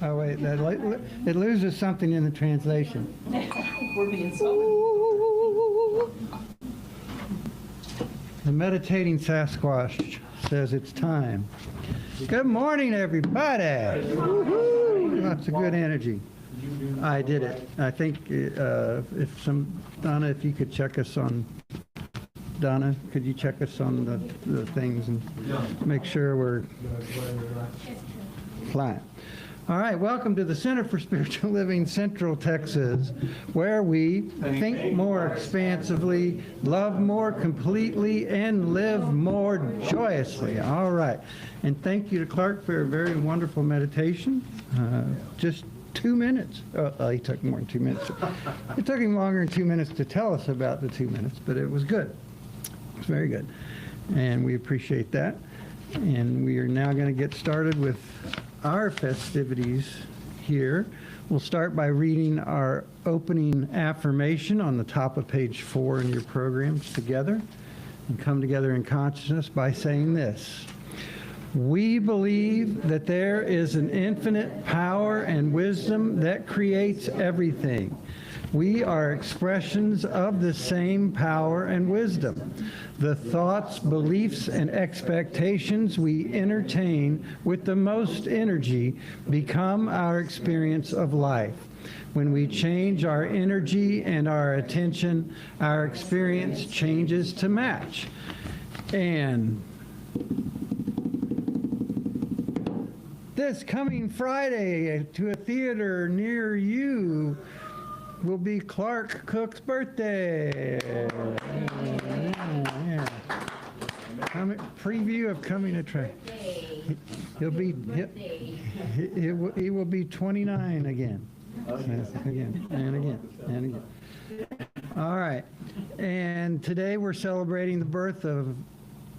Oh, wait, it loses something in the translation. We're being summoned. The meditating Sasquatch says it's time. Good morning, everybody. Woo-hoo. Lots of good energy. I did it. I think Donna, if you could check us on, Donna, could you check us on the things and make sure we're flying? All right, welcome to the Center for Spiritual Living, Central Texas, where we think more expansively, love more completely, and live more joyously. All right, and thank you to Clark for a very wonderful meditation. Just 2 minutes. Oh, he took more than 2 minutes. It took him longer than 2 minutes to tell us about the 2 minutes, but it was good. It was very good, and we appreciate that. And we are now going to get started with our festivities here. We'll start by reading our opening affirmation on the top of page 4 in your programs together, and come together in consciousness by saying this. We believe that there is an infinite power and wisdom that creates everything. We are expressions of the same power and wisdom. The thoughts, beliefs, and expectations we entertain with the most energy become our experience of life. When we change our energy and our attention, our experience changes to match. And this coming Friday to a theater near you will be Clark Cook's birthday. Yeah. Preview of coming attraction. He will be 29 again. Again and again and again. All right. And today we're celebrating the birth of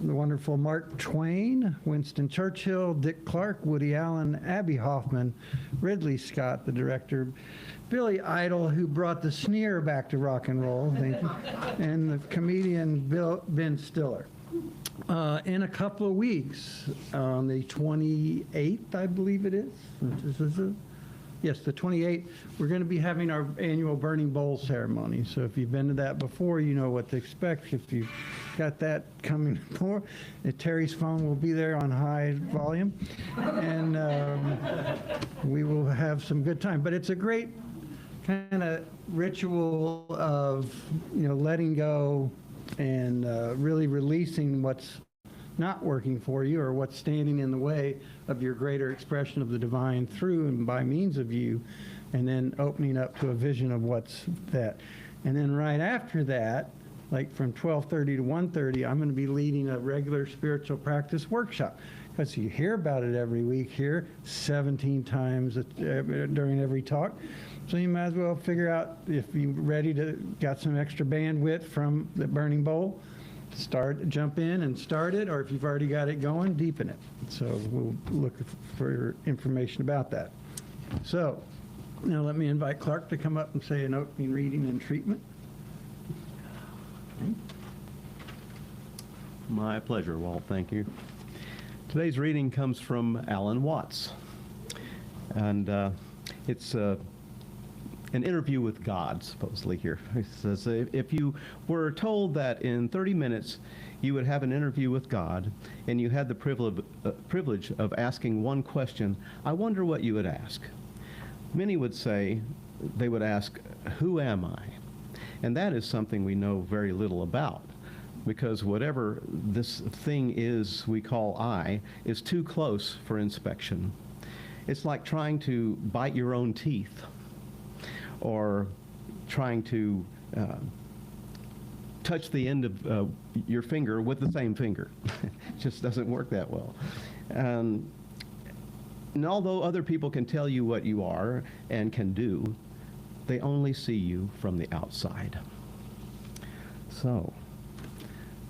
the wonderful Mark Twain, Winston Churchill, Dick Clark, Woody Allen, Abby Hoffman, Ridley Scott, the director, Billy Idol, who brought the sneer back to rock and roll, thank you, and the comedian Ben Stiller. In a couple of weeks, on the 28th, I believe it is. Yes, the 28th, we're going to be having our annual Burning Bowl ceremony. So if you've been to that before, you know what to expect. If you've got that coming before, Terry's phone will be there on high volume. And we will have some good time. But it's a great kind of ritual of, letting go and really releasing what's not working for you or what's standing in the way of your greater expression of the divine through and by means of you, and then opening up to a vision of what's that. And then right after that, like from 12:30 to 1:30, I'm going to be leading a regular spiritual practice workshop, because you hear about it every week here, 17 times during every talk. So you might as well figure out if you're ready to, got some extra bandwidth from the Burning Bowl, jump in and start it, or if you've already got it going, deepen it. So we'll look for information about that. So now let me invite Clark to come up and say an opening reading and treatment. My pleasure, Walt. Thank you. Today's reading comes from Alan Watts, and it's an interview with God, supposedly here. He says, if you were told that in 30 minutes you would have an interview with God, and you had the privilege of asking one question, I wonder what you would ask. Many would say, they would ask, who am I? And that is something we know very little about, because whatever this thing is we call I is too close for inspection. It's like trying to bite your own teeth, or trying to touch the end of your finger with the same finger. It just doesn't work that well. And although other people can tell you what you are and can do, they only see you from the outside. So,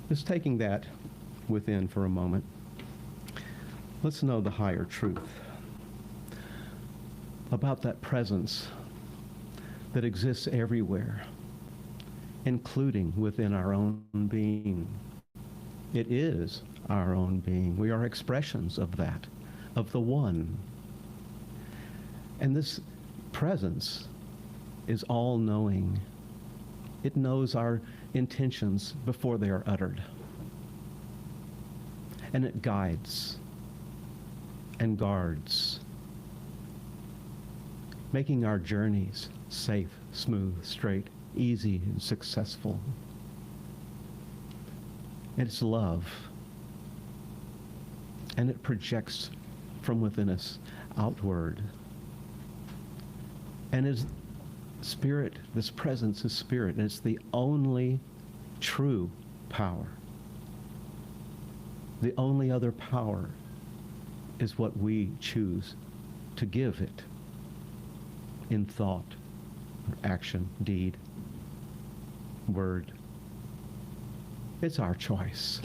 just taking that within for a moment, let's know the higher truth about that presence that exists everywhere, including within our own being. It is our own being. We are expressions of that, of the one. And this presence is all-knowing. It knows our intentions before they are uttered. And it guides and guards, making our journeys safe, smooth, straight, easy, and successful. It's love. And it projects from within us outward. And is spirit, this presence is spirit, and it's the only true power. The only other power is what we choose to give it in thought, action, deed, word. It's our choice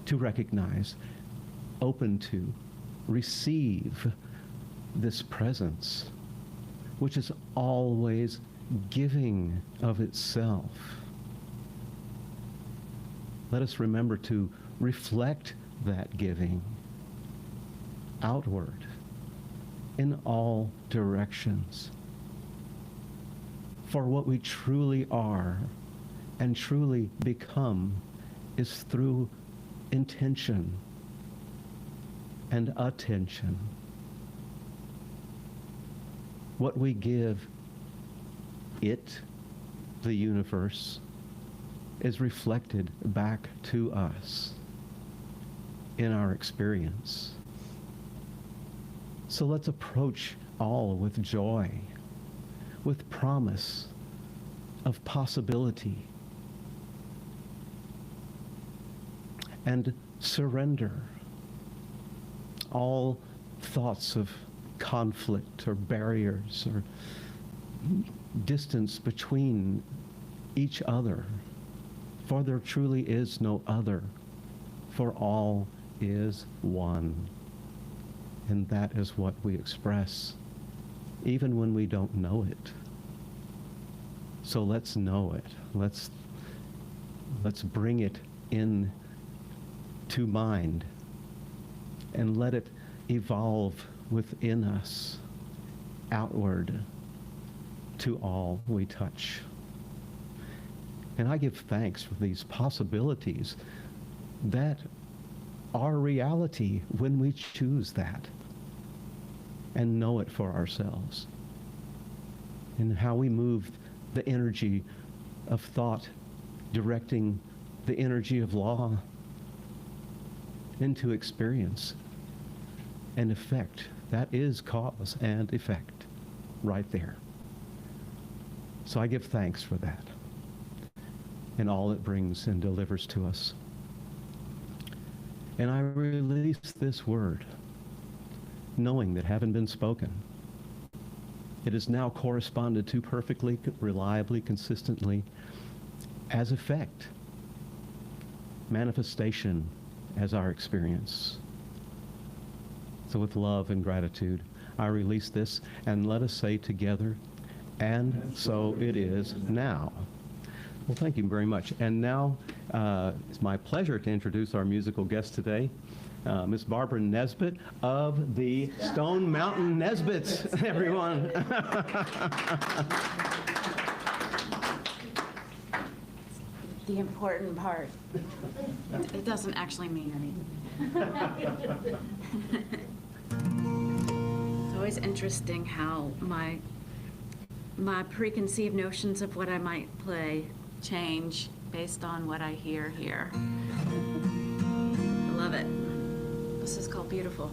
to recognize, open to, receive this presence, which is always giving of itself. Let us remember to reflect that giving outward in all directions. For what we truly are and truly become is through intention and attention. What we give it, the universe, is reflected back to us in our experience. So let's approach all with joy, with promise of possibility, and surrender all thoughts of conflict or barriers or distance between each other, for there truly is no other, for all is one. And that is what we express, even when we don't know it. So let's know it. Let's bring it in to mind and let it evolve within us, outward to all we touch. And I give thanks for these possibilities that are reality when we choose that and know it for ourselves. And how we move the energy of thought, directing the energy of law into experience and effect. That is cause and effect right there. So I give thanks for that and all it brings and delivers to us. And I release this word, knowing that having been spoken, it is now corresponded to perfectly, reliably, consistently as effect, manifestation as our experience. So with love and gratitude, I release this, and let us say together, and so it is now. Well, thank you very much. And now it's my pleasure to introduce our musical guest today, Miss Barbara Nesbitt of the Stone Mountain Nesbitts, everyone. The important part. It doesn't actually mean anything. It's always interesting how my preconceived notions of what I might play change based on what I hear here. I love it. This is called Beautiful.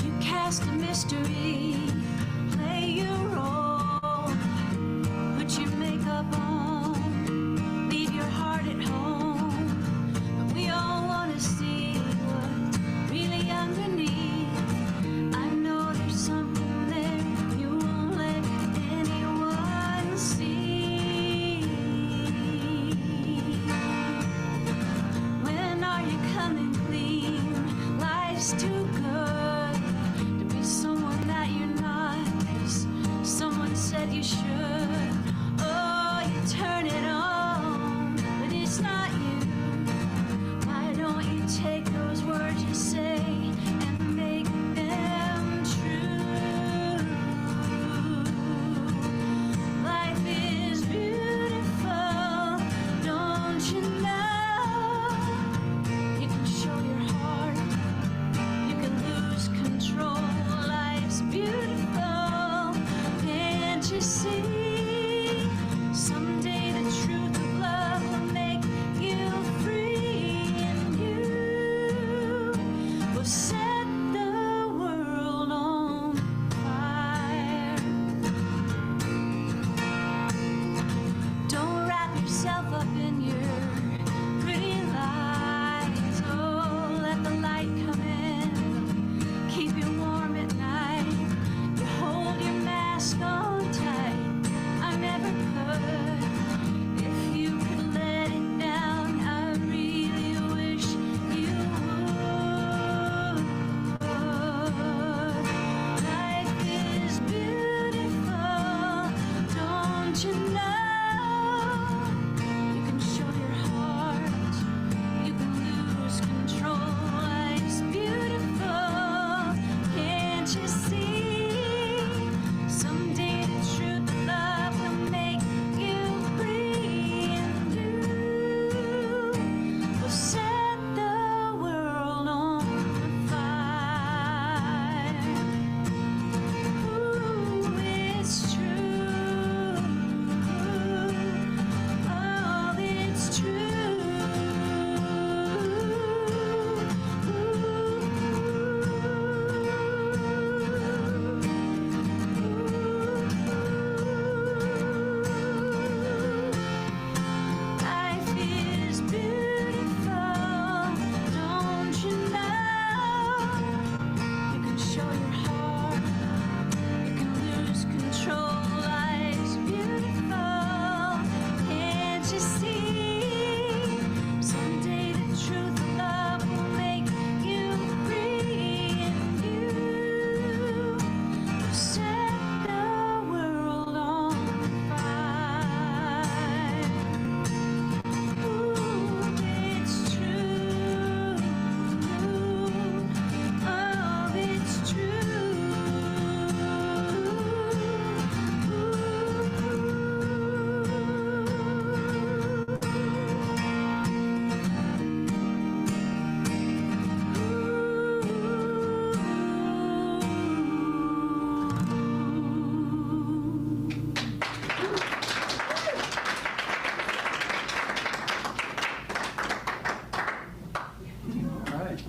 You cast a mystery, play your role, put your makeup on, leave your heart at home, but we all want to see what's really underneath. I know there's something there you won't let anyone see. When are you coming clean? Life's too good to be someone that you know. you should. Oh, you turn it on, but it's not you. Why don't you take those words you say and make them true? Life is beautiful, don't you know? You can show your heart, you can lose control. Life's beautiful, can't you see? Someday the truth of love will make you free, and you will set the world on fire. Don't wrap yourself up in your pretty lies. Oh, let the light come in, keep you warm at night. You hold your mask on tight, I never could. If you could let it down, I really wish you would. Life is beautiful, don't you know? You can show your heart, you can lose control. Life's beautiful, can't you see? Someday the truth of love will make you free, and you will set the world on fire. Ooh, it's true. Oh, it's true. Life is beautiful, don't you know? You can show your heart, you can lose control. Life's beautiful, can't you see? Someday the truth of love will make you free, and you will set the world on fire. Ooh, it's true. Oh, it's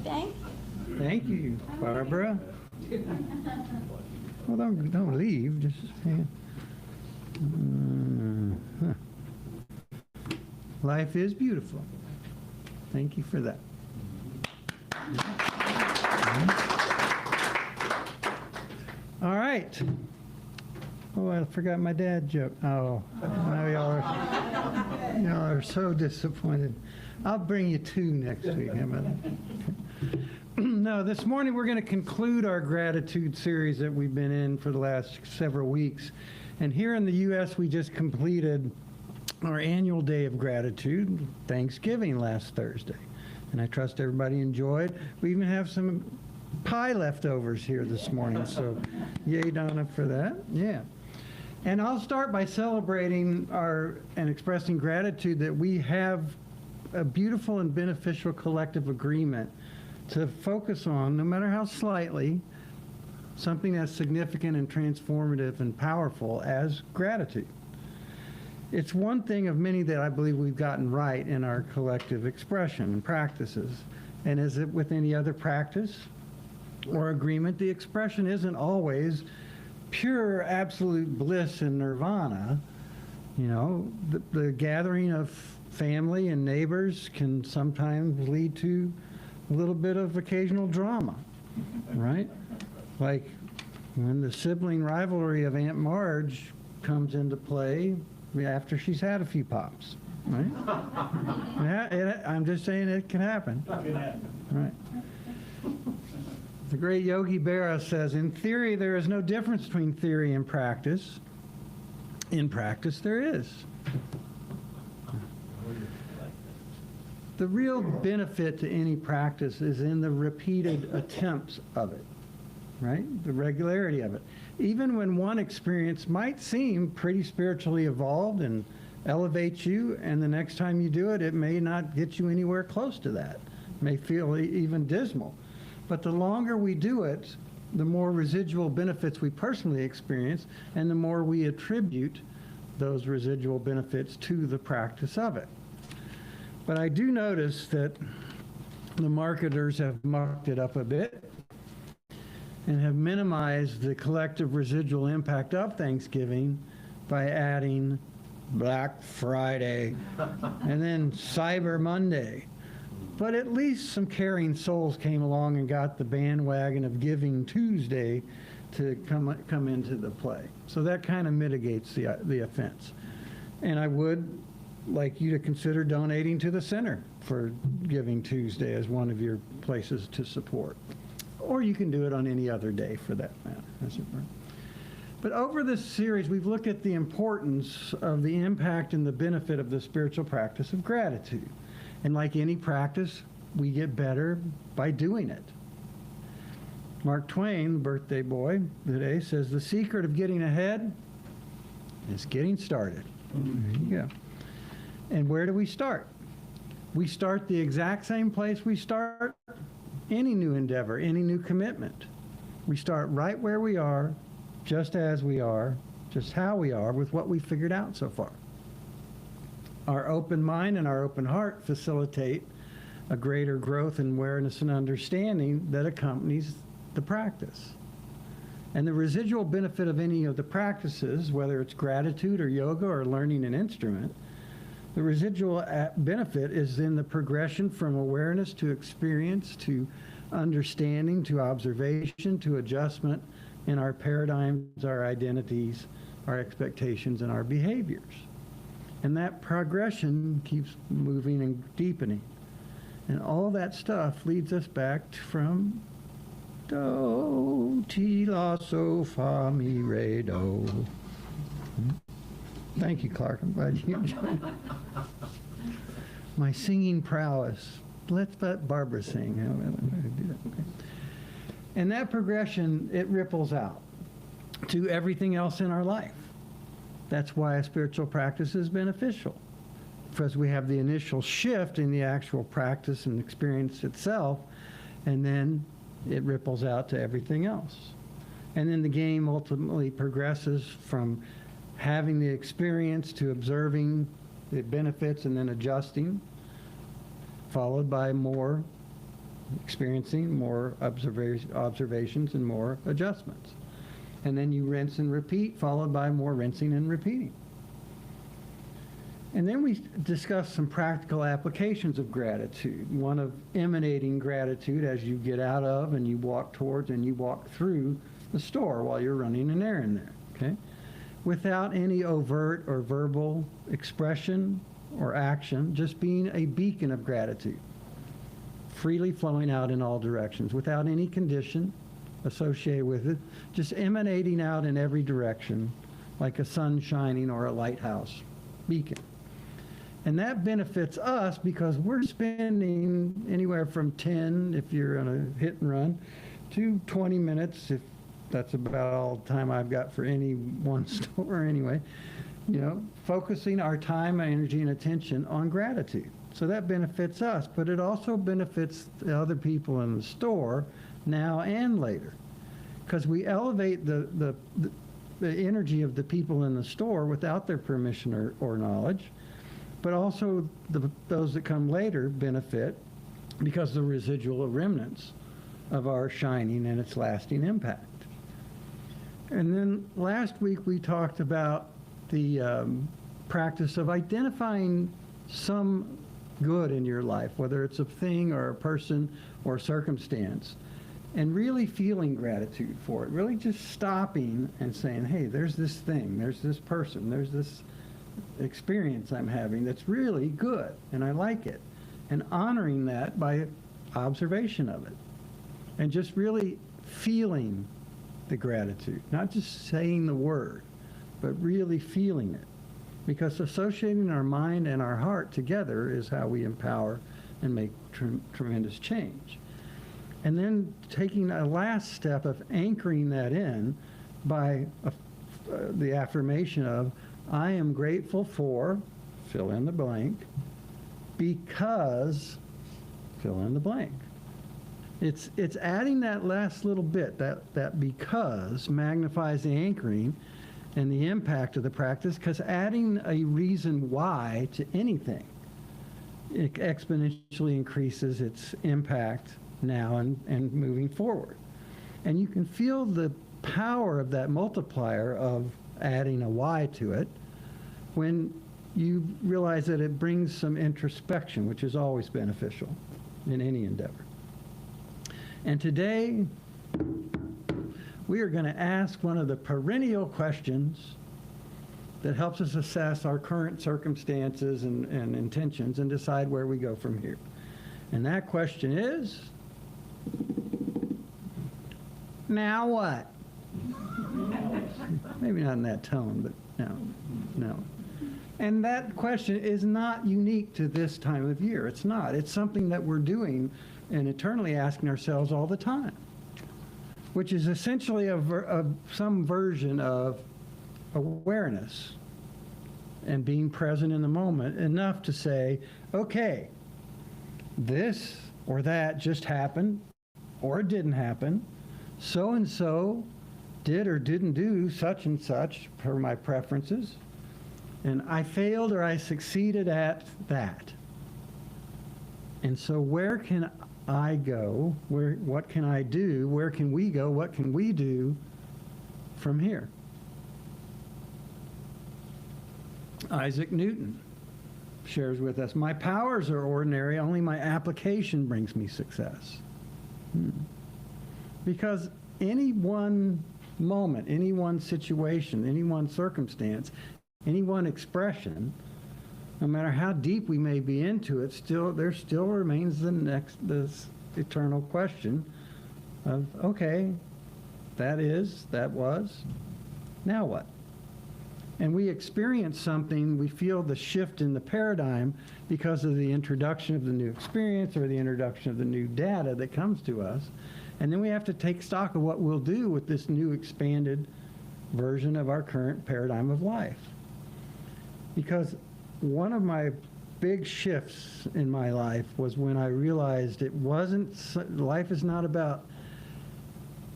Thank you. Thank you, Barbara. Well, don't leave, just hang. Life is beautiful. Thank you for that. All right. Oh, I forgot my dad joke. Oh, now y'all are so disappointed. I'll bring you two next week. How about that? No, this morning we're going to conclude our gratitude series that we've been in for the last several weeks. And here in the U.S., we just completed our annual Day of Gratitude, Thanksgiving, last Thursday. And I trust everybody enjoyed. We even have some pie leftovers here this morning, so yay, Donna, for that. Yeah. And I'll start by celebrating and expressing gratitude that we have a beautiful and beneficial collective agreement to focus on, no matter how slightly, something that's significant and transformative and powerful as gratitude. It's one thing of many that I believe we've gotten right in our collective expression and practices. And as it with any other practice or agreement, the expression isn't always pure absolute bliss and nirvana. You know, the gathering of family and neighbors can sometimes lead to a little bit of occasional drama, right? Like when the sibling rivalry of Aunt Marge comes into play after she's had a few pops, right? I'm just saying it can happen. Right. The great Yogi Berra says, in theory, there is no difference between theory and practice. In practice, there is. The real benefit to any practice is in the repeated attempts of it, right? The regularity of it. Even when one experience might seem pretty spiritually evolved and elevates you, and the next time you do it, it may not get you anywhere close to that. It may feel even dismal. But the longer we do it, the more residual benefits we personally experience, and the more we attribute those residual benefits to the practice of it. But I do notice that the marketers have mucked it up a bit and have minimized the collective residual impact of Thanksgiving by adding Black Friday and then Cyber Monday. But at least some caring souls came along and got the bandwagon of Giving Tuesday to come into the play. So that kind of mitigates the offense. And I would like you to consider donating to the center for Giving Tuesday as one of your places to support. Or you can do it on any other day for that matter, as it were. But over this series, we've looked at the importance of the impact and the benefit of the spiritual practice of gratitude. And like any practice, we get better by doing it. Mark Twain, the birthday boy today, says the secret of getting ahead is getting started. There you go. And where do we start? We start the exact same place we start any new endeavor, any new commitment. We start right where we are, just as we are, just how we are, with what we figured out so far. Our open mind and our open heart facilitate a greater growth in awareness and understanding that accompanies the practice. And the residual benefit of any of the practices, whether it's gratitude or yoga or learning an instrument, the residual benefit is in the progression from awareness to experience to understanding to observation to adjustment in our paradigms, our identities, our expectations, and our behaviors. And that progression keeps moving and deepening. And all that stuff leads us back from do, ti, la, so, fa, mi, re, do. Thank you, Clark. I'm glad you joined. My singing prowess. Let's let Barbara sing. Okay. And that progression, it ripples out to everything else in our life. That's why a spiritual practice is beneficial, because we have the initial shift in the actual practice and experience itself, and then it ripples out to everything else. And then the game ultimately progresses from having the experience to observing the benefits and then adjusting, followed by more experiencing, more observations, and more adjustments. And then you rinse and repeat, followed by more rinsing and repeating. And then we discuss some practical applications of gratitude. One of emanating gratitude as you get out of and you walk towards and you walk through the store while you're running an errand there, okay? Without any overt or verbal expression or action, just being a beacon of gratitude, freely flowing out in all directions, without any condition associated with it, just emanating out in every direction like a sun shining or a lighthouse beacon. And that benefits us because we're spending anywhere from 10, if you're on a hit and run, to 20 minutes, if that's about all the time I've got for any one store anyway, focusing our time, energy, and attention on gratitude. So that benefits us, but it also benefits the other people in the store now and later, because we elevate the energy of the people in the store without their permission or knowledge, but also those that come later benefit because the residual remnants of our shining and its lasting impact. And then last week we talked about the practice of identifying some good in your life, whether it's a thing or a person or circumstance, and really feeling gratitude for it, really just stopping and saying, hey, there's this thing, there's this person, there's this experience I'm having that's really good, and I like it, and honoring that by observation of it, and just really feeling the gratitude, not just saying the word, but really feeling it. Because associating our mind and our heart together is how we empower and make tremendous change. And then taking a last step of anchoring that in by the affirmation of, I am grateful for, fill in the blank, because, fill in the blank. It's adding that last little bit, that because magnifies the anchoring and the impact of the practice, because adding a reason why to anything, it exponentially increases its impact now and moving forward. And you can feel the power of that multiplier of adding a why to it when you realize that it brings some introspection, which is always beneficial in any endeavor. And today, we are going to ask one of the perennial questions that helps us assess our current circumstances and intentions and decide where we go from here. And that question is, now what? Maybe not in that tone, but no. And that question is not unique to this time of year. It's not. It's something that we're doing and eternally asking ourselves all the time, which is essentially some version of awareness and being present in the moment enough to say, okay, this or that just happened, or it didn't happen. So-and-so did or didn't do such and such per my preferences, and I failed or I succeeded at that. And so where can I go? What can I do? Where can we go? What can we do from here? Isaac Newton shares with us, my powers are ordinary, only my application brings me success. Because any one moment, any one situation, any one circumstance, any one expression, no matter how deep we may be into it, there still remains this eternal question of, okay, that was, now what? And we experience something, we feel the shift in the paradigm because of the introduction of the new experience or the introduction of the new data that comes to us. And then we have to take stock of what we'll do with this new expanded version of our current paradigm of life. Because one of my big shifts in my life was when I realized life is not about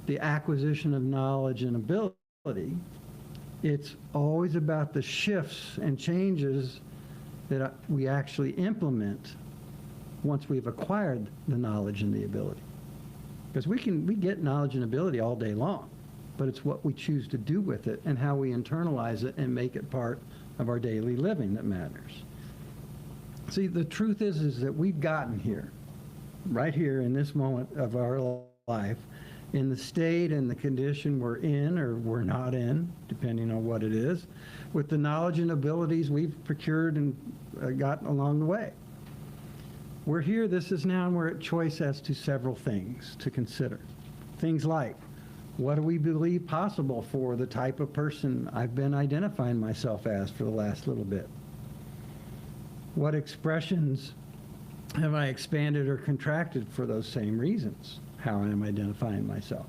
the acquisition of knowledge and ability. It's always about the shifts and changes that we actually implement once we've acquired the knowledge and the ability. Because we get knowledge and ability all day long, but it's what we choose to do with it and how we internalize it and make it part of our daily living that matters. See, the truth is that we've gotten here, right here in this moment of our life, in the state and the condition we're in or we're not in, depending on what it is, with the knowledge and abilities we've procured and gotten along the way. We're here, this is now, and we're at choice as to several things to consider. Things like, what do we believe possible for the type of person I've been identifying myself as for the last little bit? What expressions have I expanded or contracted for those same reasons? How I am identifying myself?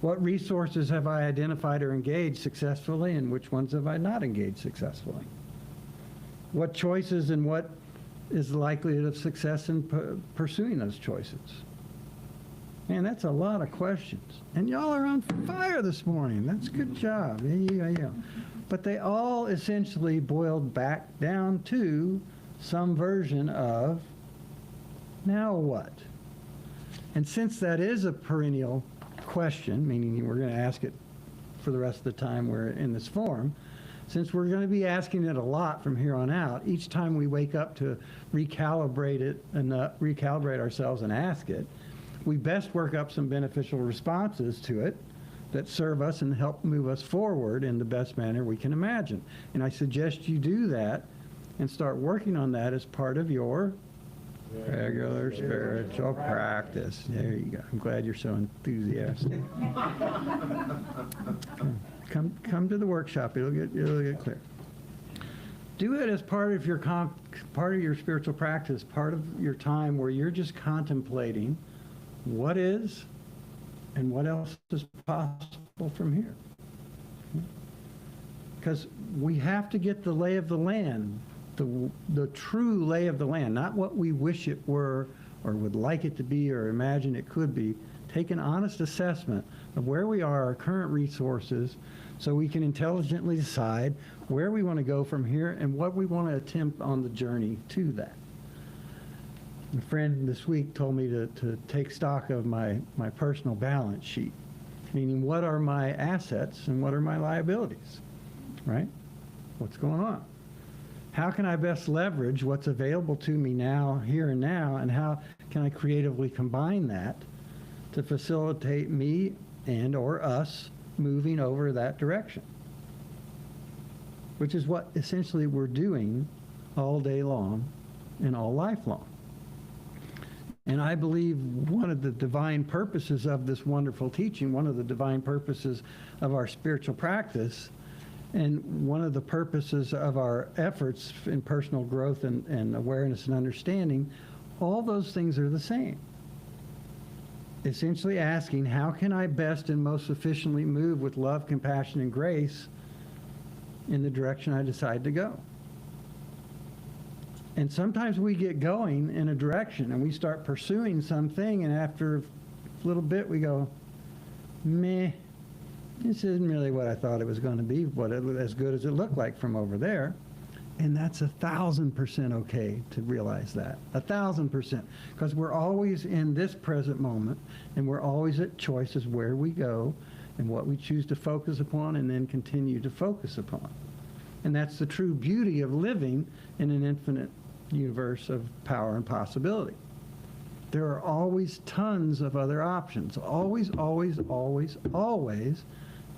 What resources have I identified or engaged successfully, and which ones have I not engaged successfully? What choices and what is the likelihood of success in pursuing those choices? Man, that's a lot of questions. And y'all are on fire this morning. That's a good job. Yeah. But they all essentially boiled back down to some version of, now what? And since that is a perennial question, meaning we're going to ask it for the rest of the time we're in this forum, since we're going to be asking it a lot from here on out, each time we wake up to recalibrate it and recalibrate ourselves and ask it, we best work up some beneficial responses to it that serve us and help move us forward in the best manner we can imagine. And I suggest you do that and start working on that as part of your Regular spiritual practice. There you go. I'm glad you're so enthusiastic. Come to the workshop. It'll get clear. Do it as part of your spiritual practice, part of your time where you're just contemplating what is and what else is possible from here. Because we have to get the lay of the land, the true lay of the land, not what we wish it were or would like it to be or imagine it could be. Take an honest assessment of where we are, our current resources, so we can intelligently decide where we want to go from here and what we want to attempt on the journey to that. A friend this week told me to take stock of my personal balance sheet, meaning what are my assets and what are my liabilities, right? What's going on? How can I best leverage what's available to me now, here and now, and how can I creatively combine that to facilitate me and or us moving over that direction? Which is what essentially we're doing all day long and all life long. And I believe one of the divine purposes of this wonderful teaching, one of the divine purposes of our spiritual practice, and one of the purposes of our efforts in personal growth and awareness and understanding, all those things are the same. Essentially asking, how can I best and most efficiently move with love, compassion, and grace in the direction I decide to go? And sometimes we get going in a direction and we start pursuing something, and after a little bit we go, meh, this isn't really what I thought it was going to be, as good as it looked like from over there. And that's 1,000% okay to realize that. 1,000%. Because we're always in this present moment, and we're always at choices where we go and what we choose to focus upon and then continue to focus upon. And that's the true beauty of living in an infinite universe of power and possibility. There are always tons of other options. Always, always, always, always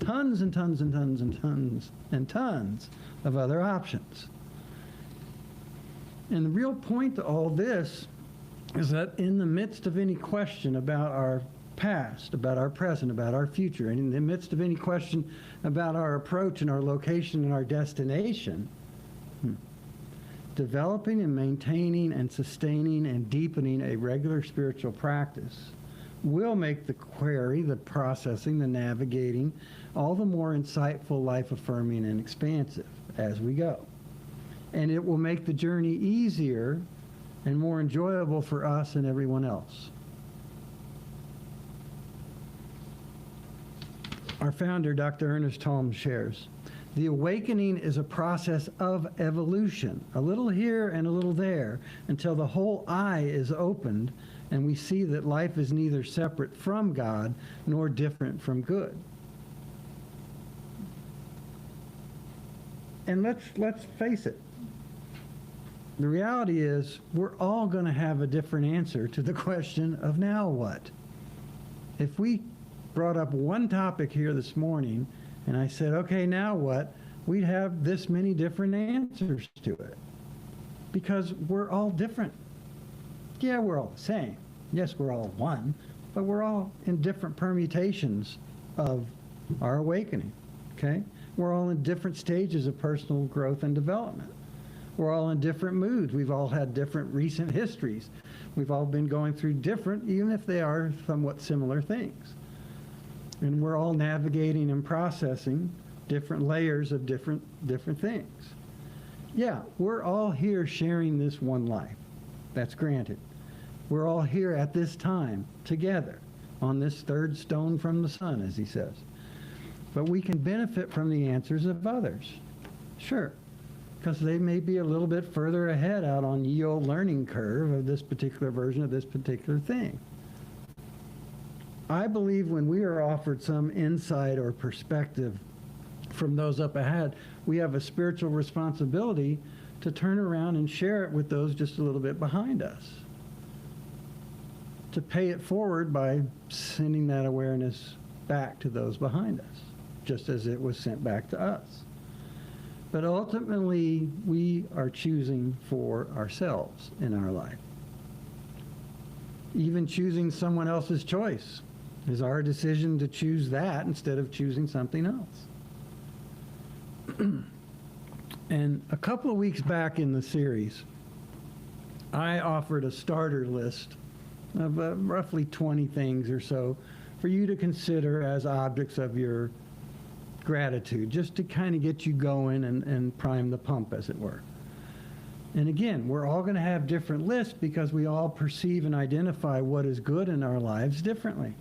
tons and tons and tons and tons and tons of other options. And the real point to all this is that in the midst of any question about our past, about our present, about our future, and in the midst of any question about our approach and our location and our destination, developing and maintaining and sustaining and deepening a regular spiritual practice will make the query, the processing, the navigating, all the more insightful, life-affirming, and expansive as we go. And it will make the journey easier and more enjoyable for us and everyone else. Our founder, Dr. Ernest Holmes, shares, the awakening is a process of evolution, a little here and a little there, until the whole eye is opened and we see that life is neither separate from God nor different from good. And let's face it. The reality is we're all going to have a different answer to the question of now what? If we brought up one topic here this morning and I said, okay, now what? We'd have this many different answers to it because we're all different. Yeah, we're all the same. Yes, we're all one, but we're all in different permutations of our awakening, okay? We're all in different stages of personal growth and development. We're all in different moods. We've all had different recent histories. We've all been going through different, even if they are somewhat similar things. And we're all navigating and processing different layers of different things. Yeah, we're all here sharing this one life. That's granted. We're all here at this time together on this third stone from the sun, as he says. But we can benefit from the answers of others. Sure, because they may be a little bit further ahead out on ye old learning curve of this particular version of this particular thing. I believe when we are offered some insight or perspective from those up ahead, we have a spiritual responsibility to turn around and share it with those just a little bit behind us. To pay it forward by sending that awareness back to those behind us, just as it was sent back to us. But ultimately, we are choosing for ourselves in our life. Even choosing someone else's choice is our decision to choose that instead of choosing something else. And a couple of weeks back in the series, I offered a starter list of roughly 20 things or so for you to consider as objects of your gratitude, just to kind of get you going and prime the pump, as it were. And again, we're all going to have different lists because we all perceive and identify what is good in our lives differently.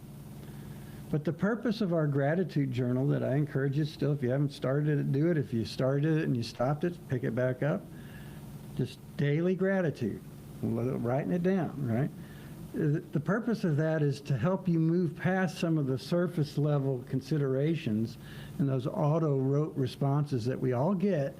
But the purpose of our gratitude journal, that I encourage you still, if you haven't started it, do it. If you started it and you stopped it, pick it back up. Just daily gratitude, writing it down, right? The purpose of that is to help you move past some of the surface level considerations and those auto-rote responses that we all get.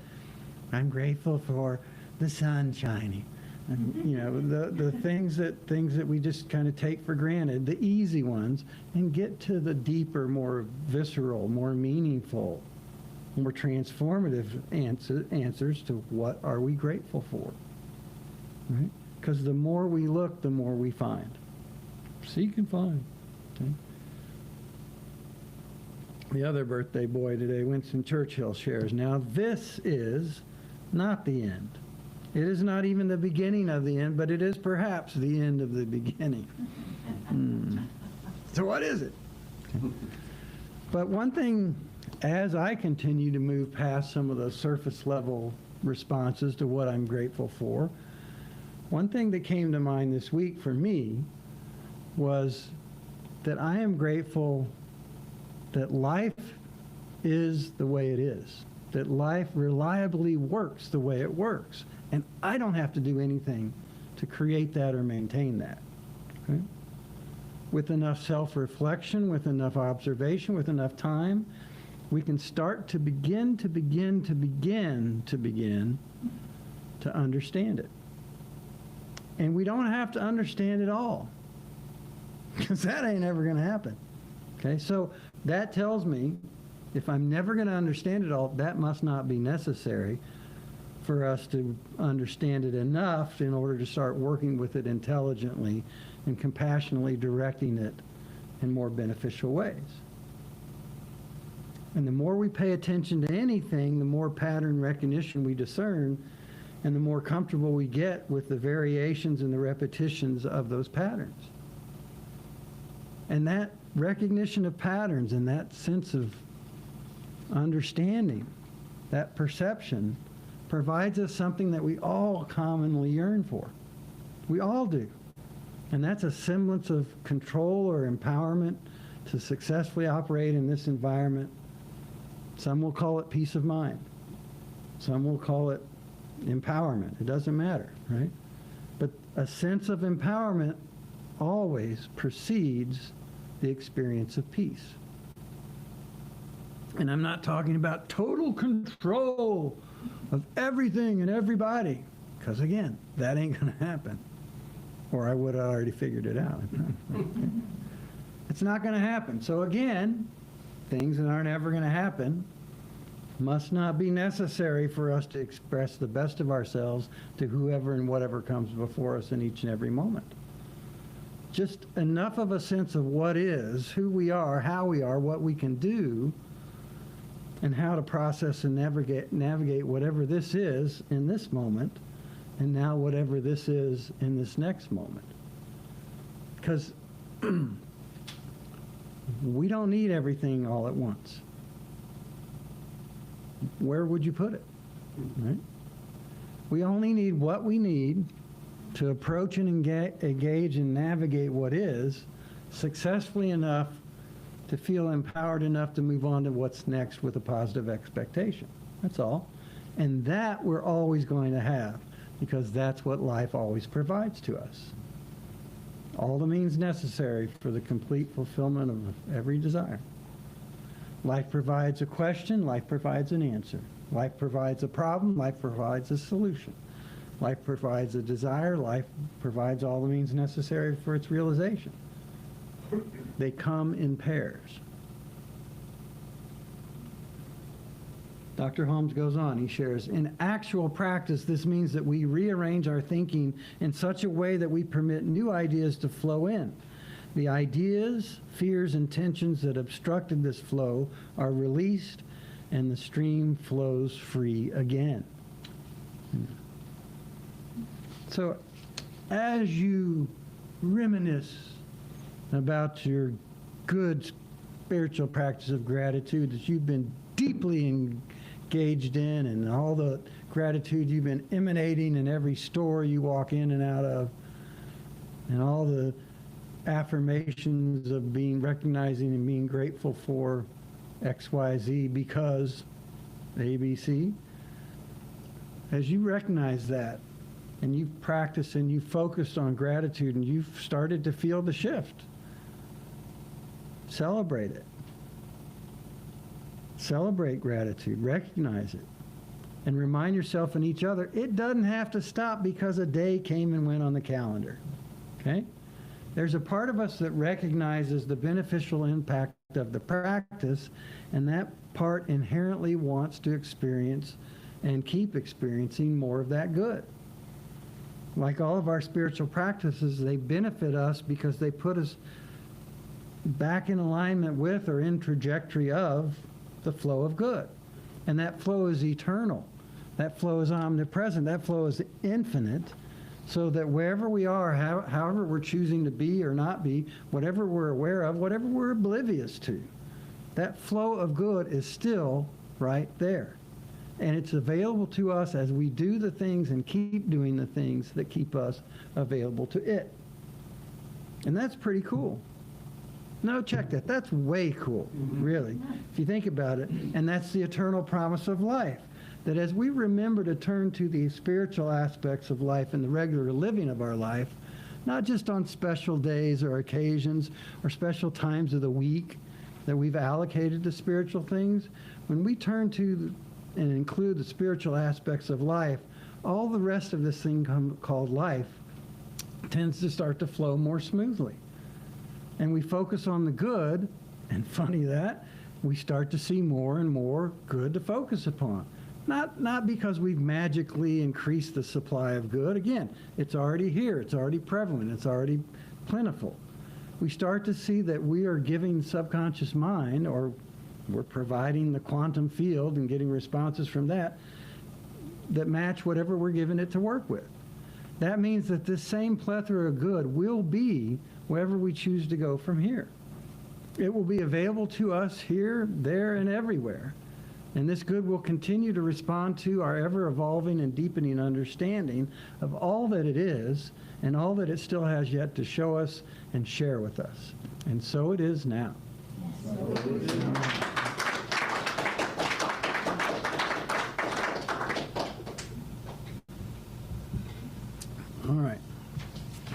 I'm grateful for the sun shining. And, you know, the things that we just kind of take for granted, the easy ones, and get to the deeper, more visceral, more meaningful, more transformative answers to what are we grateful for, right? Because the more we look, the more we find. Seek and find. Okay? The other birthday boy today, Winston Churchill, shares, now this is not the end. It is not even the beginning of the end, but it is perhaps the end of the beginning. So what is it? Okay. But one thing, as I continue to move past some of the surface level responses to what I'm grateful for, one thing that came to mind this week for me was that I am grateful that life is the way it is, that life reliably works the way it works. And I don't have to do anything to create that or maintain that. Okay? With enough self-reflection, with enough observation, with enough time, we can start to begin to understand it. And we don't have to understand it all, because that ain't ever going to happen. Okay, so that tells me if I'm never going to understand it all, that must not be necessary for us to understand it enough in order to start working with it intelligently and compassionately directing it in more beneficial ways. And the more we pay attention to anything, the more pattern recognition we discern, and the more comfortable we get with the variations and the repetitions of those patterns. And that recognition of patterns and that sense of understanding, that perception, provides us something that we all commonly yearn for. We all do. And that's a semblance of control or empowerment to successfully operate in this environment. Some will call it peace of mind. Some will call it empowerment. It doesn't matter, right? But a sense of empowerment always precedes the experience of peace. And I'm not talking about total control of everything and everybody, because again, that ain't going to happen. Or I would have already figured it out. It's not going to happen. So again, things that aren't ever going to happen must not be necessary for us to express the best of ourselves to whoever and whatever comes before us in each and every moment. Just enough of a sense of what is, who we are, how we are, what we can do, and how to process and navigate whatever this is in this moment, and now whatever this is in this next moment. Because we don't need everything all at once. Where would you put it? Right? We only need what we need to approach and engage and navigate what is successfully enough to feel empowered enough to move on to what's next with a positive expectation. That's all. And that we're always going to have, because that's what life always provides to us. All the means necessary for the complete fulfillment of every desire. Life provides a question, life provides an answer. Life provides a problem, life provides a solution. Life provides a desire, life provides all the means necessary for its realization. They come in pairs. Dr. Holmes goes on, he shares, in actual practice, this means that we rearrange our thinking in such a way that we permit new ideas to flow in. The ideas, fears, and tensions that obstructed this flow are released, and the stream flows free again. So, as you reminisce about your good spiritual practice of gratitude that you've been deeply engaged in, and all the gratitude you've been emanating in every store you walk in and out of, and all the affirmations of being recognizing and being grateful for XYZ because ABC, as you recognize that and you've practiced and you've focused on gratitude and you've started to feel the shift, celebrate it. Celebrate gratitude, recognize it, and remind yourself and each other it doesn't have to stop because a day came and went on the calendar. Okay? There's a part of us that recognizes the beneficial impact of the practice, and that part inherently wants to experience and keep experiencing more of that good. Like all of our spiritual practices, they benefit us because they put us back in alignment with or in trajectory of the flow of good. And that flow is eternal. That flow is omnipresent. That flow is infinite. So that wherever we are, however we're choosing to be or not be, whatever we're aware of, whatever we're oblivious to, that flow of good is still right there. And it's available to us as we do the things and keep doing the things that keep us available to it. And that's pretty cool. No, check that. That's way cool, really, if you think about it. And that's the eternal promise of life. That as we remember to turn to the spiritual aspects of life and the regular living of our life, not just on special days or occasions or special times of the week that we've allocated to spiritual things, when we turn to and include the spiritual aspects of life, all the rest of this thing called life tends to start to flow more smoothly. And we focus on the good, and funny that, we start to see more and more good to focus upon. Not because we've magically increased the supply of good. Again, it's already here. It's already prevalent. It's already plentiful. We start to see that we are giving subconscious mind, or we're providing the quantum field and getting responses from that match whatever we're giving it to work with. That means that this same plethora of good will be wherever we choose to go from here. It will be available to us here, there, and everywhere. And this good will continue to respond to our ever-evolving and deepening understanding of all that it is and all that it still has yet to show us and share with us. And so it is now. All right.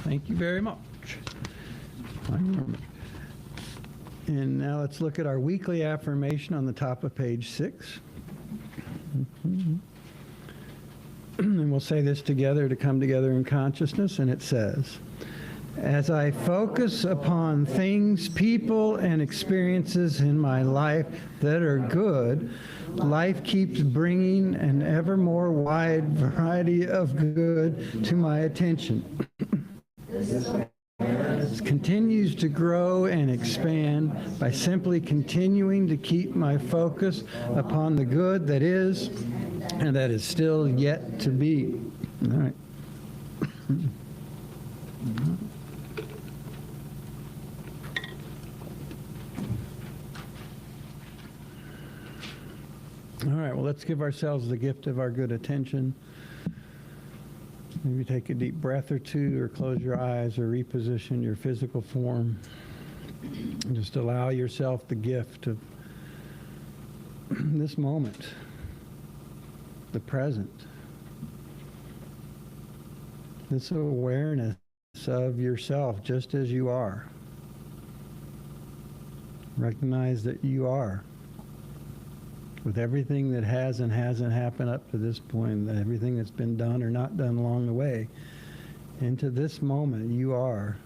Thank you very much. And now let's look at our weekly affirmation on the top of page 6. And we'll say this together to come together in consciousness, and it says, as I focus upon things, people, and experiences in my life that are good, life keeps bringing an ever more wide variety of good to my attention. It continues to grow and expand by simply continuing to keep my focus upon the good that is and that is still yet to be. All right. All right, well, let's give ourselves the gift of our good attention. Maybe take a deep breath or two, or close your eyes, or reposition your physical form. And just allow yourself the gift of this moment, the present, this awareness of yourself just as you are. Recognize that you are, with everything that has and hasn't happened up to this point, everything that's been done or not done along the way. Into this moment, you are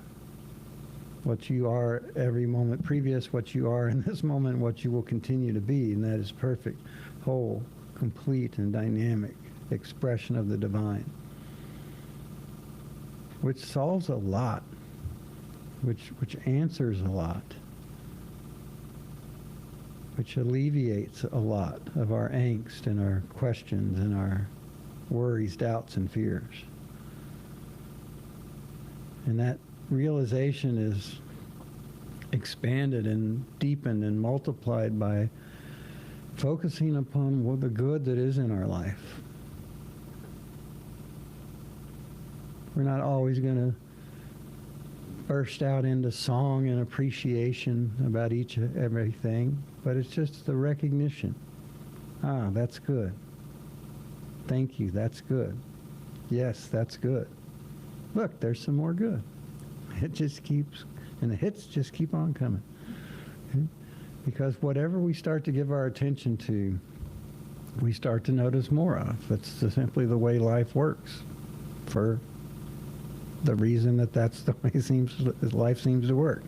what you are every moment previous, what you are in this moment, what you will continue to be, and that is perfect, whole, complete and dynamic expression of the divine, which solves a lot, which answers a lot, which alleviates a lot of our angst and our questions and our worries, doubts, and fears. And that realization is expanded and deepened and multiplied by focusing upon the good that is in our life. We're not always going to burst out into song and appreciation about everything, but it's just the recognition. Ah, that's good. Thank you, that's good. Yes, that's good. Look, there's some more good. It just keeps, and the hits just keep on coming. Okay? Because whatever we start to give our attention to, we start to notice more of. It's simply the way life works, for the reason that that's the way life seems to work.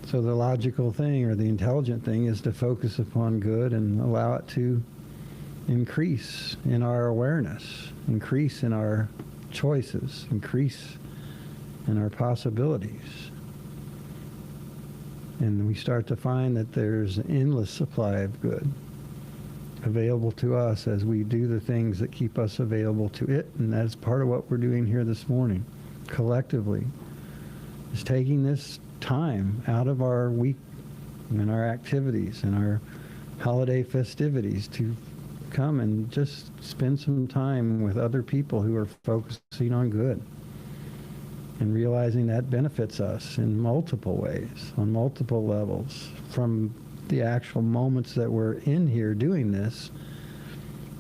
So the logical thing, or the intelligent thing, is to focus upon good and allow it to increase in our awareness, increase in our choices, increase in our possibilities. And we start to find that there's an endless supply of good available to us as we do the things that keep us available to it. And that's part of what we're doing here this morning, collectively, is taking this time out of our week and our activities and our holiday festivities to come and just spend some time with other people who are focusing on good, and realizing that benefits us in multiple ways, on multiple levels, from the actual moments that we're in here doing this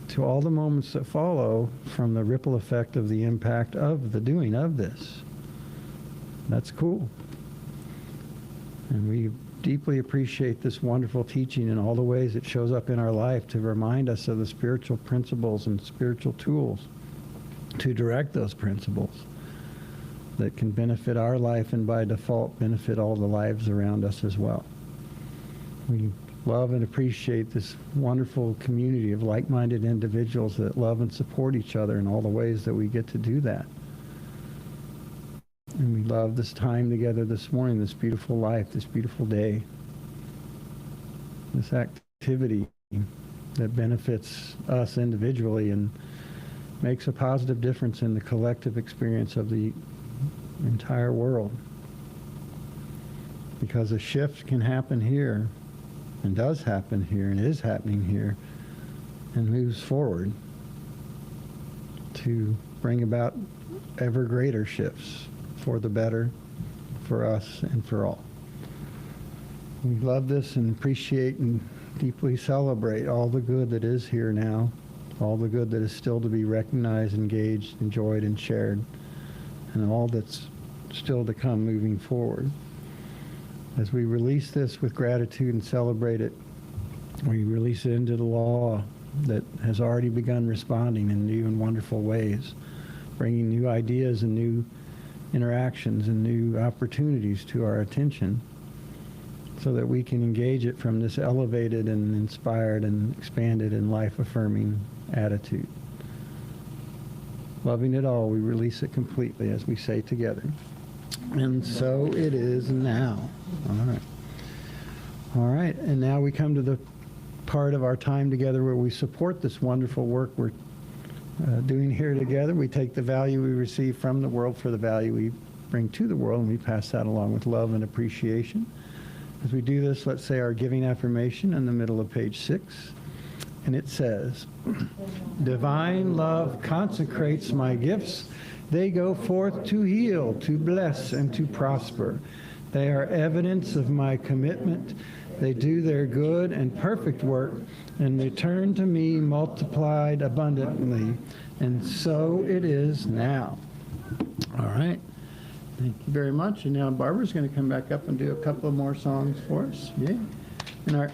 to all the moments that follow from the ripple effect of the impact of the doing of this. That's cool. And we deeply appreciate this wonderful teaching in all the ways it shows up in our life to remind us of the spiritual principles and spiritual tools to direct those principles that can benefit our life and by default benefit all the lives around us as well. We love and appreciate this wonderful community of like-minded individuals that love and support each other in all the ways that we get to do that. And we love this time together this morning, this beautiful life, this beautiful day, this activity that benefits us individually and makes a positive difference in the collective experience of the entire world. Because a shift can happen here, and does happen here, and is happening here, and moves forward to bring about ever greater shifts for the better, for us, and for all. We love this and appreciate and deeply celebrate all the good that is here now, all the good that is still to be recognized, engaged, enjoyed, and shared, and all that's still to come moving forward. As we release this with gratitude and celebrate it, we release it into the law that has already begun responding in new and wonderful ways, bringing new ideas and new interactions and new opportunities to our attention so that we can engage it from this elevated and inspired and expanded and life-affirming attitude. Loving it all, we release it completely as we say together. And so it is now. All right. All right, and now we come to the part of our time together where we support this wonderful work we're doing here together. We take the value we receive from the world for the value we bring to the world, and we pass that along with love and appreciation. As we do this, let's say our giving affirmation in the middle of page 6. And it says, "Divine love consecrates my gifts. They go forth to heal, to bless, and to prosper. They are evidence of my commitment. They do their good and perfect work and return to me multiplied abundantly. And so it is now." All right. Thank you very much. And now Barbara's going to come back up and do a couple of more songs for us. Yeah. And are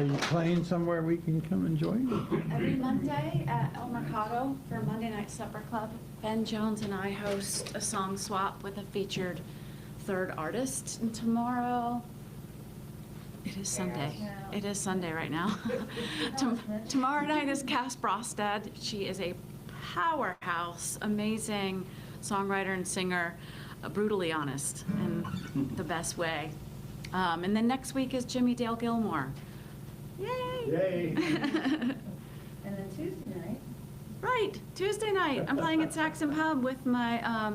you playing somewhere we can come and join? Every Monday at El Mercado for Monday Night Supper Club, Ben Jones and I host a song swap with a featured third artist. And tomorrow, It is Sunday. It is Sunday right now. Tomorrow night is Cass Brostad. She is a powerhouse, amazing songwriter and singer, brutally honest in the best way. And then next week is Jimmy Dale Gilmore. Yay! And then Tuesday night. Right, Tuesday night, I'm playing at Saxon Pub with my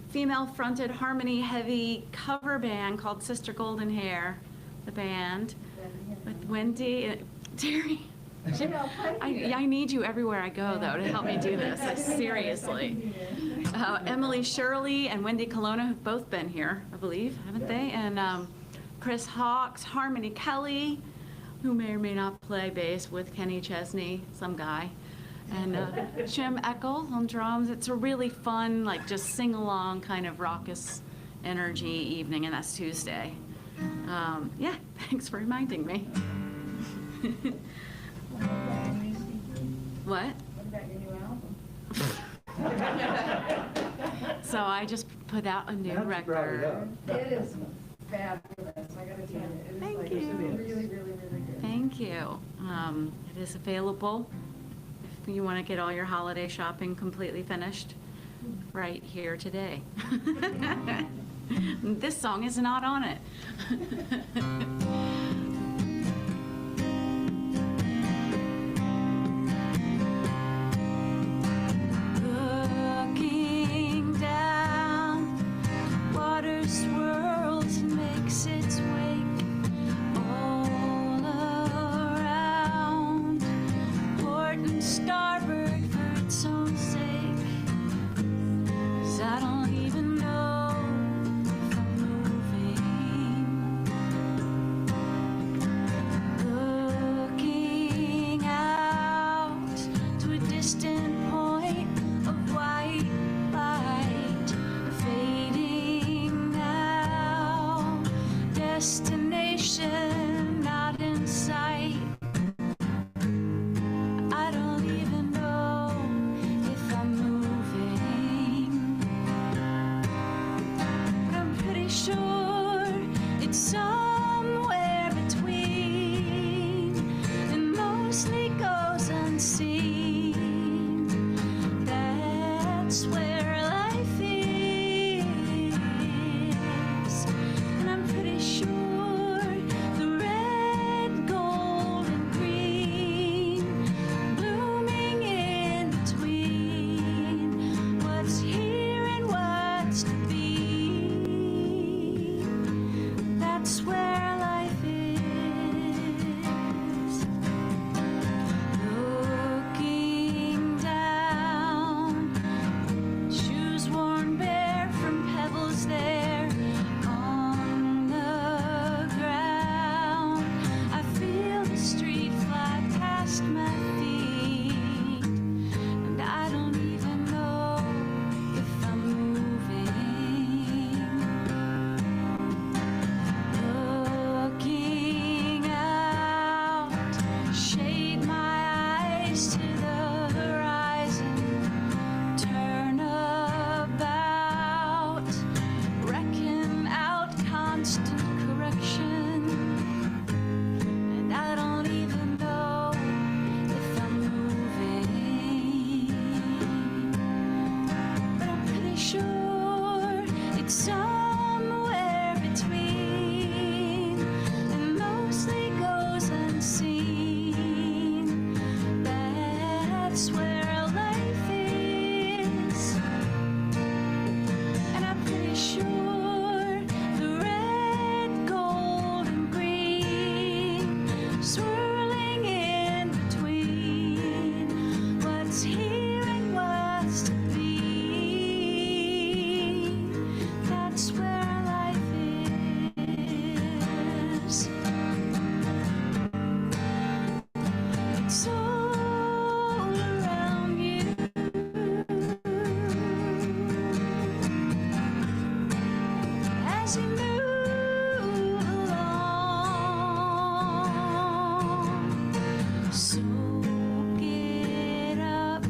female-fronted harmony-heavy cover band called Sister Golden Hair, the band, with Wendy and Terry. I need you everywhere I go, though, to help me do this, like, seriously. Emily Shirley and Wendy Colonna have both been here, I believe, haven't they? And Chris Hawks, Harmony Kelly, who may or may not play bass with Kenny Chesney, some guy. And Jim Eckel on drums. It's a really fun, like, just sing-along kind of raucous energy evening, and that's Tuesday. Yeah, thanks for reminding me. What? What about your new album? So I just put out a new record. It is fabulous, I gotta tell you. It is Thank like you. really, really, really good. Thank you. It is available if you want to get all your holiday shopping completely finished right here today. This song is not on it. Looking down, water swirls and makes its wake all around. Port and starboard for its own sake. 'Cause I don't even know if I'm moving. Looking out to a distant point of white light, fading now. Destination not in sight. I don't even know if I'm moving, but I'm pretty sure it's somewhere between and mostly goes unseen. That's where life is, and I'm pretty sure the red, gold, and green blooming in between what's here and what's to be. That's where life is. Looking down, shoes worn bare from pebbles there on the ground. I feel the street fly past my feet, and I don't even know if I'm moving. Looking out, shade my eyes to the horizon, turn about, reckon out constant correction, and I don't even know if I'm moving, but I'm pretty sure it's somewhere between and mostly goes unseen. That's where life is, and I'm pretty sure the red, gold, and green swirling in between what's here and what's to be. That's where life is. It's all around you. As you move along, soak it up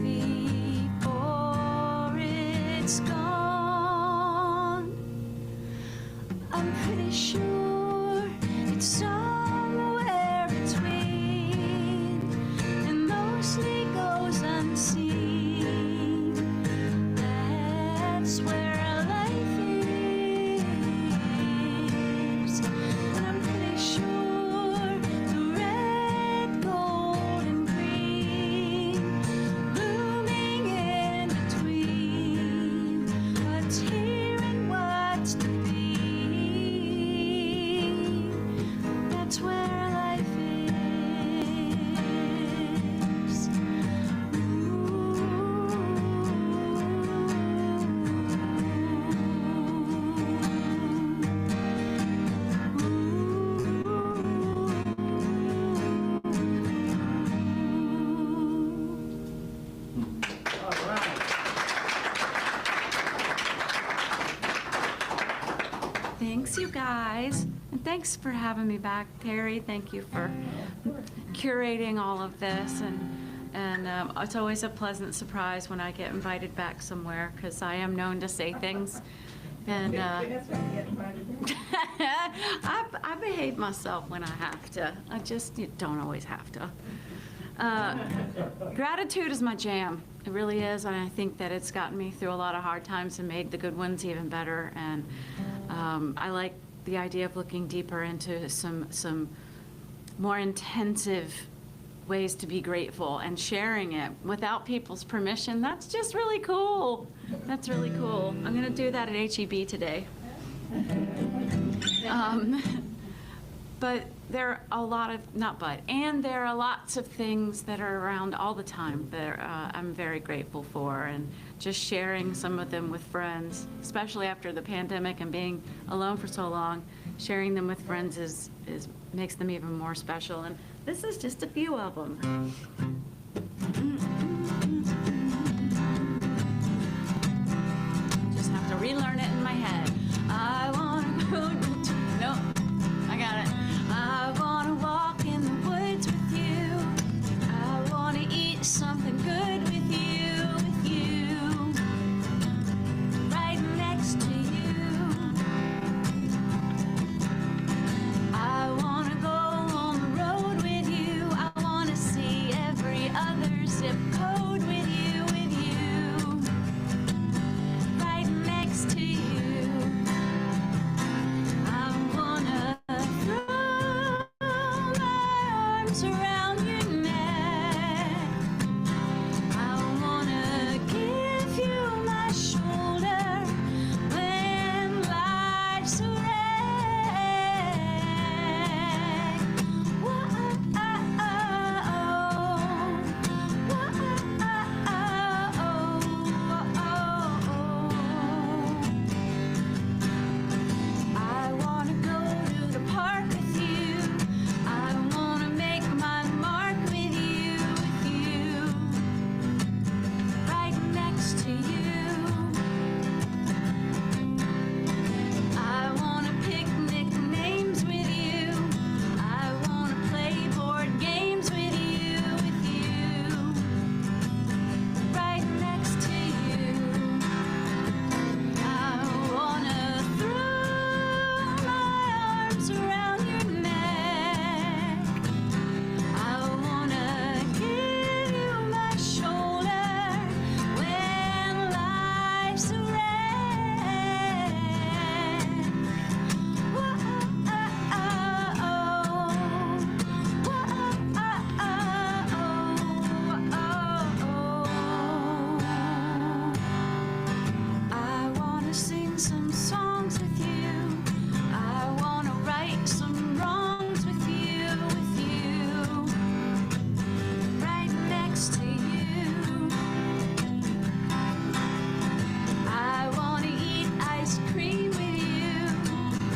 before it's gone. I'm pretty sure it's all Thanks, you guys. And thanks for having me back, Terry. Thank you for curating all of this. And it's always a pleasant surprise when I get invited back somewhere, because I am known to say things. And That's why you get invited. I behave myself when I have to. I just don't always have to. Gratitude is my jam. It really is, and I think that it's gotten me through a lot of hard times and made the good ones even better. And I like the idea of looking deeper into some more intensive ways to be grateful and sharing it without people's permission. That's just really cool. That's really cool. I'm going to do that at HEB today. But there are a lot of, and there are lots of things that are around all the time that I'm very grateful for, and just sharing some of them with friends, especially after the pandemic and being alone for so long, sharing them with friends is makes them even more special. And this is just a few of them. Just have to relearn it in my head. I want to go to, no, I got it. I want to walk in the woods with you. I want to eat something good with you, right next to you. I want to go on the road with you. I want to see every other zip code with you, right next to you. I wanna throw my arms around your neck. I wanna give you my shoulder when life's a wreck. I wanna go to the park with you. I wanna make my mark with you, right next to you. I wanna picnic names with you. I wanna play board games with you, right next to you. I wanna throw my arms around your neck. I wanna give you my shoulder when life's a wreck. I wanna sing some songs with you. I wanna right some wrongs with you, right next to you. I wanna eat ice cream with you.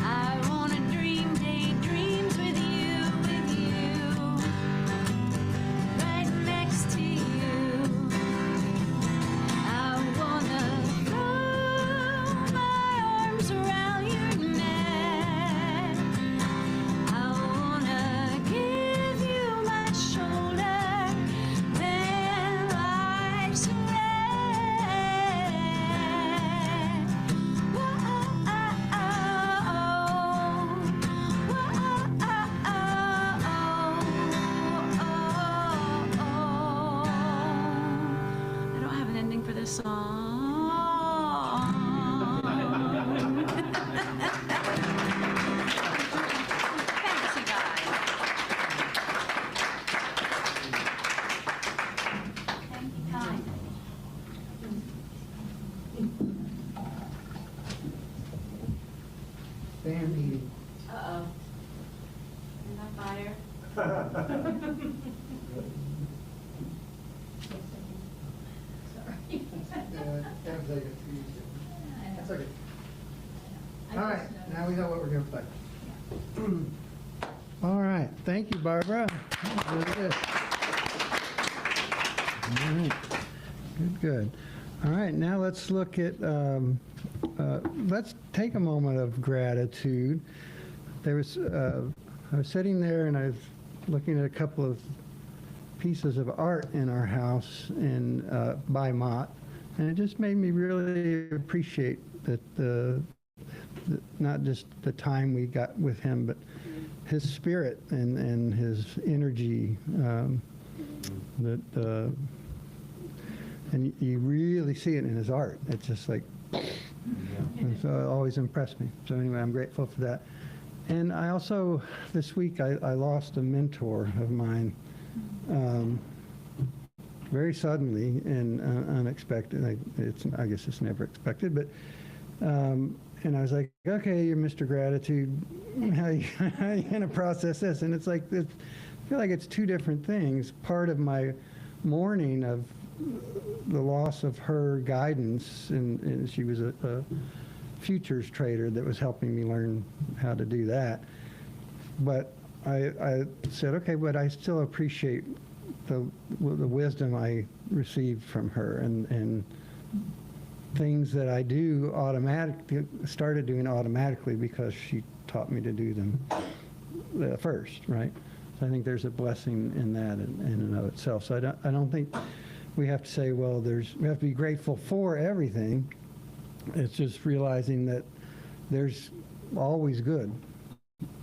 I wanna dream daydreams with you, right next to you. I wanna throw my arms around your neck. I wanna give you my shoulder when life's a wreck. I don't have an ending for this song. Thanks, you guys. Thank you, kind. Fan meeting. Uh-oh. Is that fire? That's okay. All right, now we know what we're gonna play. All right, thank you, Barbara. That was really good. All right, good, good. All right, now let's look at, let's take a moment of gratitude. There was, I was sitting there and I was looking at a couple of pieces of art in our house by Mott, and it just made me really appreciate that not just the time we got with him, but his spirit and his energy. And you really see it in his art. It's just like, and so it always impressed me. So anyway, I'm grateful for that. And I also, this week, I lost a mentor of mine very suddenly and unexpected. I guess it's never expected, but and I was like, okay, you're Mr. Gratitude. How you going to process this? And it's like, I feel like it's two different things. Part of my mourning of the loss of her guidance, and she was a futures trader that was helping me learn how to do that. But I said, okay, but I still appreciate the wisdom I received from her, and things that I do started doing automatically because she taught me to do them first, right? So I think there's a blessing in that in and of itself. So I don't think we have to say, well, we have to be grateful for everything. It's just realizing that there's always good,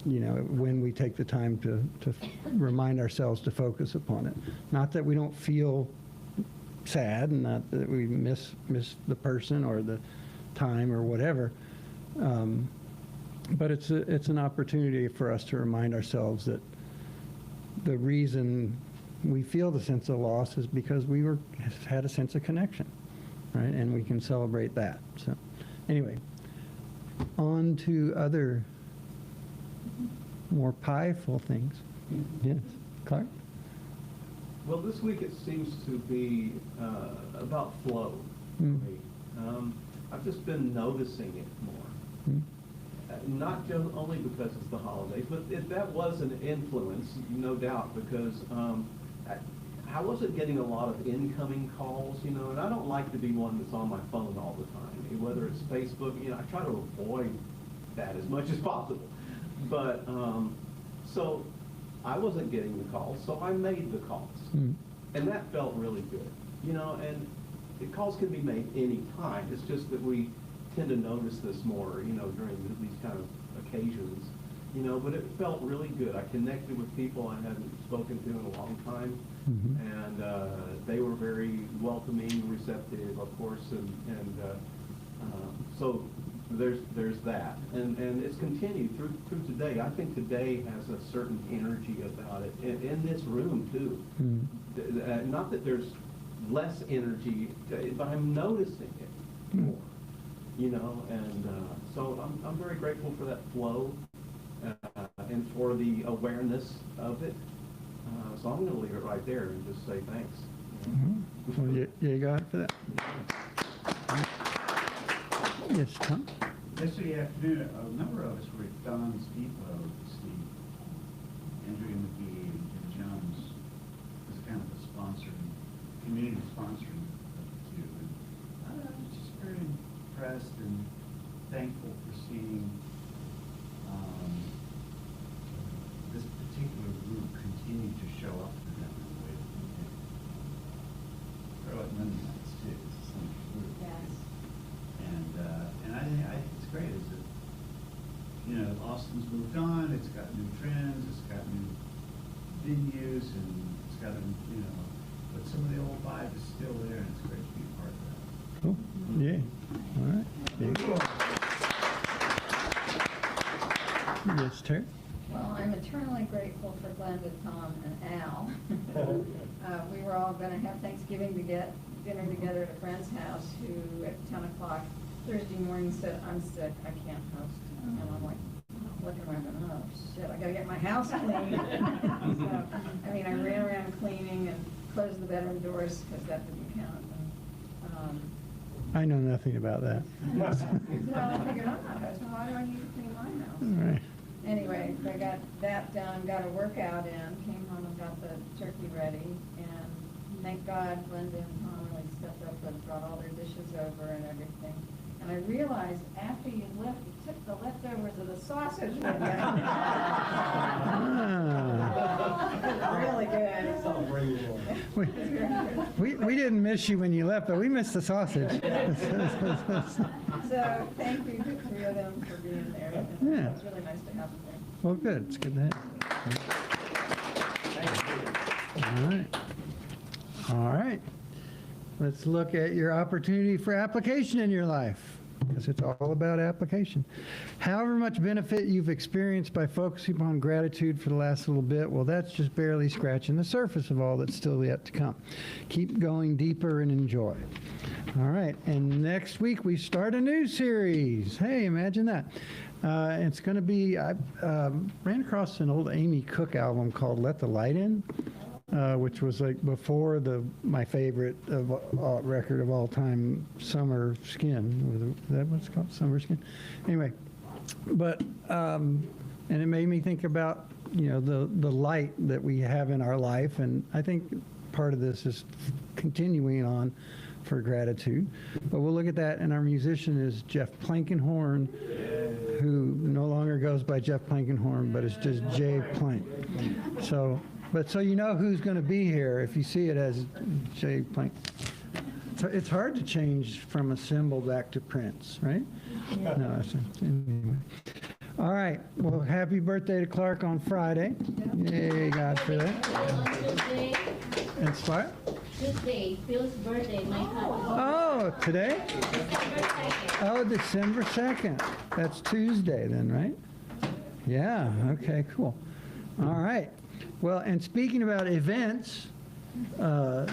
when we take the time to remind ourselves to focus upon it. Not that we don't feel sad, and not that we miss the person or the time or whatever, but it's an opportunity for us to remind ourselves that the reason we feel the sense of loss is because we had a sense of connection, right? And we can celebrate that. So anyway, on to other more pieful things. Yes, Clark? Well, this week it seems to be about flow for me. I've just been noticing it more. Not just only because it's the holidays, but that was an influence, no doubt, because I wasn't getting a lot of incoming calls, and I don't like to be one that's on my phone all the time, whether it's Facebook. I try to avoid that as much as possible. But so I wasn't getting the calls, so I made the calls, and that felt really good, and the calls can be made any time. It's just that we tend to notice this more, during these kind of occasions, but it felt really good. I connected with people I hadn't spoken to in a long time, and they were very welcoming, receptive, of course, and so there's that, and it's continued through today. I think today has a certain energy about it, in this room too. Not that there's less energy, but I'm noticing it more. And so I'm very grateful for that flow and for the awareness of it. So I'm going to leave it right there and just say thanks. Well, you got it for that. Yes, Tom? Yesterday afternoon, a number of us were at Don's Depot to see Andrea McGee and Jim Jones as kind of a community sponsoring of the two. And I was just very impressed and thankful for seeing this particular group continue to show up for them in the way that they did. They're like Mennonites too. It's the same group. Yes. And I think it's great. Is that Austin's moved on. It's got new trends. It's got new venues, and it's got but some of the old vibe is still there, and it's great to be a part of that. Cool. Yeah. All right. Yeah. Yes, Terry? Well, I'm eternally grateful for Glenda, Tom, and Al. We were all going to have Thanksgiving dinner together at a friend's house who, at 10 o'clock Thursday morning, said, I'm sick, I can't host. And I'm like, what am I going to host? Shit, I got to get my house clean. So, I ran around cleaning and closed the bedroom doors because that didn't count. I know nothing about that. So I figured, I'm not hosting. Why do I need to clean my house? All right. Anyway, I got that done, got a workout in, came home and got the turkey ready, and thank God Linda and Tom really stepped stuff, that brought all their dishes over and everything. And I realized after you left, you took the leftovers of the sausage with you. It was really good. We didn't miss you when you left, but we missed the sausage. So thank you to the three of them for being there. Yeah. It was really nice to have them there. Well, good. It's good to have. All right. All right. Let's look at your opportunity for application in your life, because it's all about application. However much benefit you've experienced by focusing on gratitude for the last little bit, well, that's just barely scratching the surface of all that's still yet to come. Keep going deeper and enjoy. All right, and next week we start a new series. Hey, imagine that. It's going to be, I ran across an old Amy Cook album called Let the Light In, which was like before my favorite record of all time, Summer Skin. Is that what it's called? Summer Skin? Anyway, but, and it made me think about, the light that we have in our life, and I think part of this is continuing on for gratitude. But we'll look at that, and our musician is Jeff Plankenhorn, who no longer goes by Jeff Plankenhorn, but it's just Jay Plank. So you know who's going to be here if you see it as Jay Plank. So it's hard to change from a symbol back to Prince, right? No, anyway. All right. Well, happy birthday to Clark on Friday. Yay, God, for that. Tuesday, It's what? Tuesday, Phil's birthday, my cousin. Oh, today? Oh, December 2nd. That's Tuesday then, right? Yeah, okay, cool. All right. Well, and speaking about events, Donna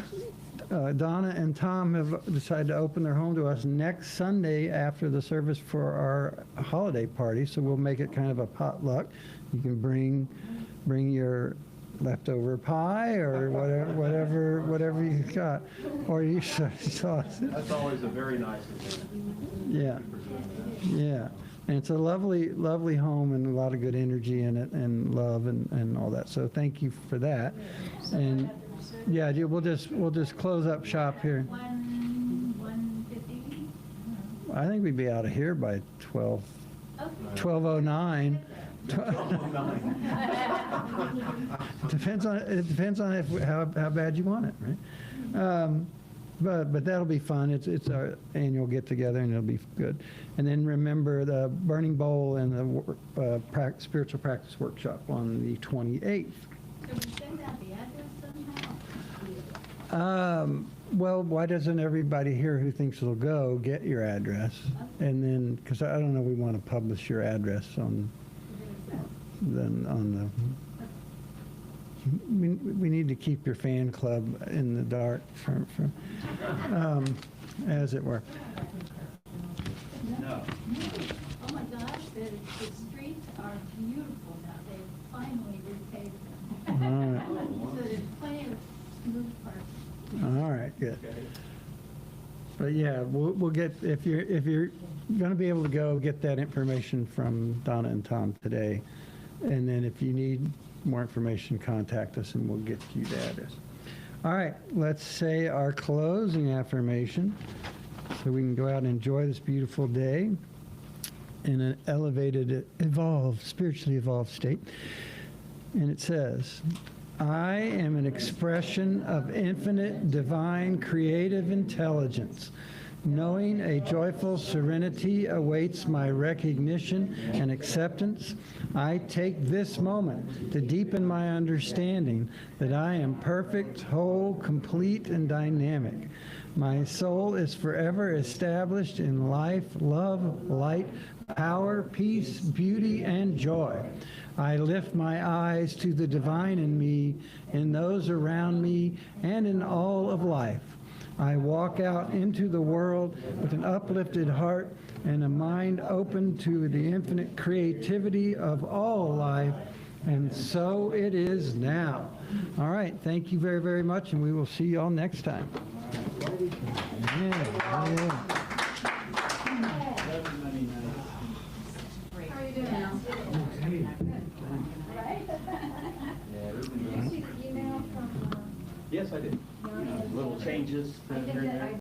and Tom have decided to open their home to us next Sunday after the service for our holiday party, so we'll make it kind of a potluck. You can bring your leftover pie or whatever you got, or you sauce. That's always a very nice event. Yeah, yeah. And it's a lovely, lovely home and a lot of good energy in it and love and all that. So thank you for that. And yeah, we'll just close up shop here. 1:50? I think we'd be out of here by 12:09. Depends on how bad you want it, right? But that'll be fun. It's our annual get together, and it'll be good. And then remember the Burning Bowl and the spiritual practice workshop on the 28th. Can we send out the address somehow? Well, why doesn't everybody here who thinks it'll go get your address? And then, because I don't know, we want to publish your address on the. We need to keep your fan club in the dark, as it were. No. Oh my gosh, the streets are beautiful now. They finally repaved them. All right. So there's plenty of smooth parking. All right, good. But yeah, we'll get, if you're going to be able to go, get that information from Donna and Tom today. And then if you need more information, contact us and we'll get you the address. All right, let's say our closing affirmation so we can go out and enjoy this beautiful day in an elevated, spiritually evolved state. And it says, I am an expression of infinite, divine, creative intelligence. Knowing a joyful serenity awaits my recognition and acceptance, I take this moment to deepen my understanding that I am perfect, whole, complete, and dynamic. My soul is forever established in life, love, light, power, peace, beauty, and joy. I lift my eyes to the divine in me, in those around me, and in all of life. I walk out into the world with an uplifted heart and a mind open to the infinite creativity of all life, and so it is now. All right, thank you very, very much, and we will see you all next time. Yeah. How are you doing now? Did you see the email from? Yes, I did. Little changes. I think that I